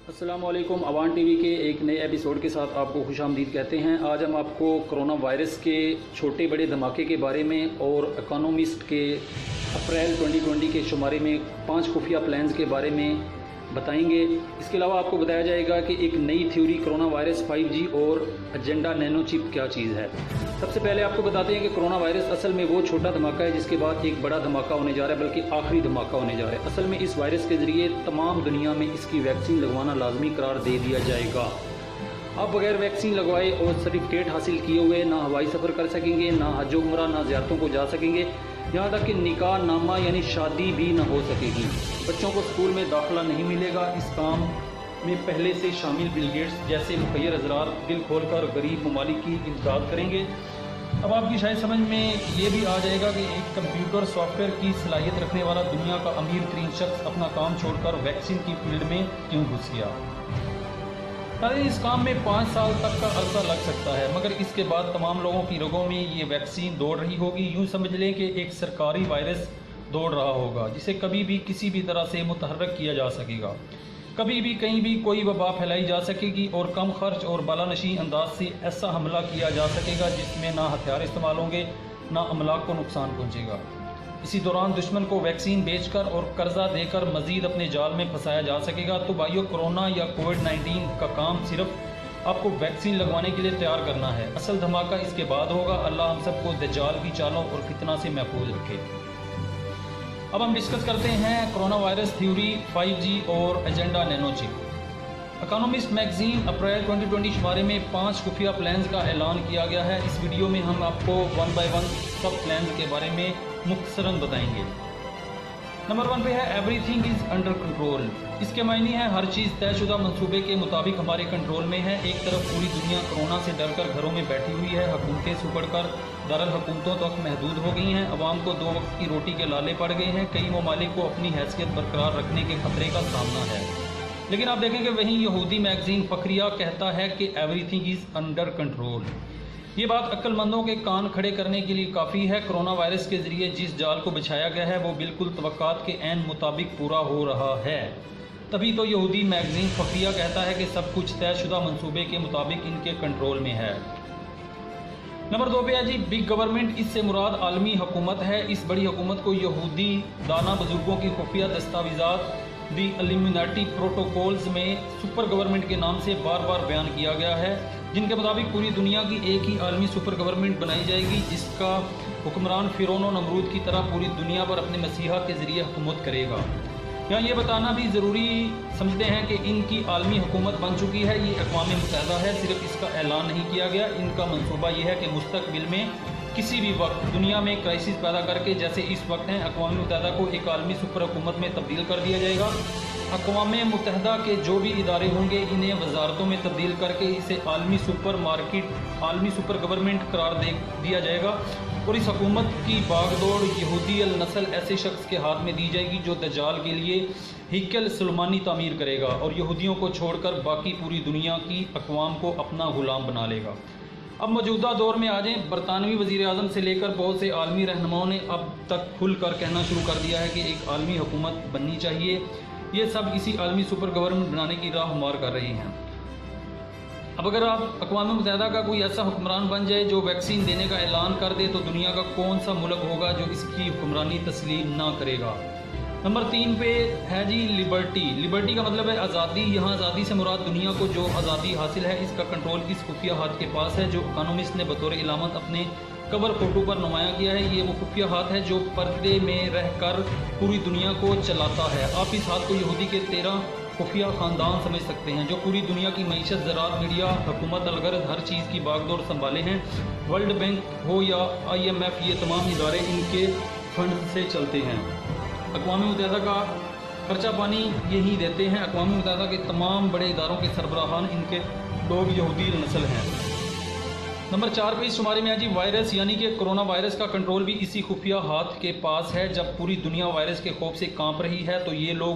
السلام علیکم، Awan T V کے ایک نئے ایپیسوڈ کے ساتھ آپ کو خوش آمدید کہتے ہیں۔ آج ہم آپ کو کرونا وائرس کے چھوٹے بڑے دھماکے کے بارے میں اور اکانومسٹ کے اپریل 2020 کے شمارے میں 5 خفیہ پلانز کے بارے میں بتائیں گے۔ اس کے علاوہ آپ کو بتایا جائے گا کہ ایک نئی تھیوری کرونا وائرس 5G اور ایجنڈا نینو چپ کیا چیز ہے۔ سب سے پہلے آپ کو بتاتے ہیں کہ کرونا وائرس اصل میں وہ چھوٹا دھماکہ ہے جس کے بعد ایک بڑا دھماکہ ہونے جا رہا ہے، بلکہ آخری دھماکہ ہونے جا رہا ہے۔ اصل میں اس وائرس کے ذریعے تمام دنیا میں اس کی ویکسین لگوانا لازمی قرار دے دیا جائے گا۔ آپ بغیر ویکسین لگوائے اور سرٹیفکیٹ حاصل کیے ہوئے نہ ہوائی سفر کر سکیں گے، نہ حج و عمرہ، نہ زیارتوں کو جا سکیں گے، یہاں تک کہ نکاح نامہ یعنی شادی بھی نہ ہو سکے گی۔ بچوں کو اسکول میں داخلہ نہیں ملے گا۔ اس کام میں پہلے سے شامل بل گیٹس جیسے مخیر حضرات دل کھول کر غریب ممالک کی امداد کریں گے۔ اب آپ کی شاید سمجھ میں یہ بھی آ جائے گا کہ ایک کمپیوٹر سافٹ ویئر کی صلاحیت رکھنے والا دنیا کا امیر ترین شخص اپنا کام چھوڑ کر ویکسین کی فیلڈ میں کیوں گھس گیا۔ اس کام میں 5 سال تک کا عرصہ لگ سکتا ہے، مگر اس کے بعد تمام لوگوں کی رگوں میں یہ ویکسین دوڑ رہی ہوگی۔ یوں سمجھ لیں کہ ایک سرکاری وائرس دوڑ رہا ہوگا جسے کبھی بھی کسی بھی طرح سے متحرک کیا جا سکے گا، کبھی بھی کہیں بھی کوئی وبا پھیلائی جا سکے گی اور کم خرچ اور بالانشی انداز سے ایسا حملہ کیا جا سکے گا جس میں نہ ہتھیار استعمال ہوں گے نہ املاک کو نقصان پہنچے گا۔ اسی دوران دشمن کو ویکسین بیچ کر اور قرضہ دے کر مزید اپنے جال میں پھنسایا جا سکے گا۔ تو بھائیو، کرونا یا کووڈ-19 کا کام صرف آپ کو ویکسین لگوانے کے لیے تیار کرنا ہے۔ اصل دھماکہ اس کے بعد ہوگا۔ اللہ ہم سب کو دجال کی چالوں اور فتنہ سے محفوظ رکھے۔ اب ہم ڈسکس کرتے ہیں کرونا وائرس تھیوری، 5G اور ایجنڈا نینو چپ۔ اکانومسٹ میگزین اپریل 2020 شمارے میں 5 خفیہ پلانز کا اعلان کیا گیا ہے۔ اس ویڈیو میں ہم آپ کو 1 بائی 1 سب پلانز کے بارے میں مختصراً بتائیں گے۔ نمبر 1 پہ ہے everything is under control. اس کے معنی ہے ہر چیز طے شدہ منصوبے کے مطابق ہمارے کنٹرول میں ہے۔ ایک طرف پوری دنیا کرونا سے ڈر کر گھروں میں بیٹھی ہوئی ہے، حکومتیں سکڑ کر دارالحکومتوں تک محدود ہو گئی ہیں، عوام کو 2 وقت کی روٹی کے لالے پڑ گئے ہیں، کئی ممالک کو اپنی حیثیت برقرار رکھنے کے خطرے کا سامنا ہے۔ لیکن آپ دیکھیں کہ وہیں یہودی میگزین فخریہ کہتا ہے کہ every thing is under control. یہ بات عقل مندوں کے کان کھڑے کرنے کے لیے کافی ہے۔ کرونا وائرس کے ذریعے جس جال کو بچھایا گیا ہے وہ بالکل توقعات کے عین مطابق پورا ہو رہا ہے۔ تبھی تو یہودی میگزین فخریہ کہتا ہے کہ سب کچھ طے شدہ منصوبے کے مطابق ان کے کنٹرول میں ہے۔ نمبر 2 پہ ہے جی بگ گورنمنٹ۔ اس سے مراد عالمی حکومت ہے۔ اس بڑی حکومت کو یہودی دانا بزرگوں کی خفیہ دستاویزات دی الومیناٹی پروٹوکولز میں سپر گورنمنٹ کے نام سے بار بار بیان کیا گیا ہے، جن کے مطابق پوری دنیا کی ایک ہی عالمی سپر گورنمنٹ بنائی جائے گی جس کا حکمران فرعون و نمرود کی طرح پوری دنیا پر اپنے مسیحا کے ذریعے حکومت کرے گا۔ یہاں یہ بتانا بھی ضروری سمجھتے ہیں کہ ان کی عالمی حکومت بن چکی ہے، یہ اقوام متحدہ ہے، صرف اس کا اعلان نہیں کیا گیا۔ ان کا منصوبہ یہ ہے کہ مستقبل میں کسی بھی وقت دنیا میں کرائسس پیدا کر کے جیسے اس وقت ہیں، اقوام متحدہ کو ایک عالمی سپر حکومت میں تبدیل کر دیا جائے گا۔ اقوام متحدہ کے جو بھی ادارے ہوں گے انہیں وزارتوں میں تبدیل کر کے اسے عالمی سپر گورنمنٹ قرار دے دیا جائے گا، اور اس حکومت کی باغ دوڑ یہودی النسل ایسے شخص کے ہاتھ میں دی جائے گی جو دجال کے لیے ہیکل سلیمانی تعمیر کرے گا اور یہودیوں کو چھوڑ کر باقی پوری دنیا کی اقوام کو اپنا غلام بنا لے گا۔ اب موجودہ دور میں آ جائیں، برطانوی وزیر اعظم سے لے کر بہت سے عالمی رہنماؤں نے اب تک کھل کر کہنا شروع کر دیا ہے کہ ایک عالمی حکومت بننی چاہیے۔ یہ سب اسی عالمی سپر گورنمنٹ بنانے کی راہ ہموار کر رہے ہیں۔ اب اگر آپ اقوام متحدہ کا کوئی ایسا حکمران بن جائے جو ویکسین دینے کا اعلان کر دے تو دنیا کا کون سا ملک ہوگا جو اس کی حکمرانی تسلیم نہ کرے گا۔ نمبر 3 پہ ہے جی لبرٹی۔ لبرٹی کا مطلب ہے آزادی۔ یہاں آزادی سے مراد دنیا کو جو آزادی حاصل ہے اس کا کنٹرول کس خفیہ ہاتھ کے پاس ہے جو اکانومسٹ نے بطور علامت اپنے کور فوٹو پر نمایاں کیا ہے۔ یہ وہ خفیہ ہاتھ ہے جو پردے میں رہ کر پوری دنیا کو چلاتا ہے۔ آپ اس ہاتھ کو یہودی کے 13 خفیہ خاندان سمجھ سکتے ہیں جو پوری دنیا کی معیشت، زراعت، میڈیا، حکومت، الغرض ہر چیز کی باغ دوڑ سنبھالے ہیں۔ ورلڈ بینک ہو یا IMF، یہ تمام ادارے ان کے فنڈ سے چلتے ہیں۔ اقوام متحدہ کا خرچہ پانی یہی دیتے ہیں۔ اقوام متحدہ کے تمام بڑے اداروں کے سربراہان ان کے لوگ یہودی نسل ہیں۔ نمبر 4 پہ اس شمارے میں ہے جی وائرس، یعنی کہ کرونا وائرس کا کنٹرول بھی اسی خفیہ ہاتھ کے پاس ہے۔ جب پوری دنیا وائرس کے خوف سے کانپ رہی ہے تو یہ لوگ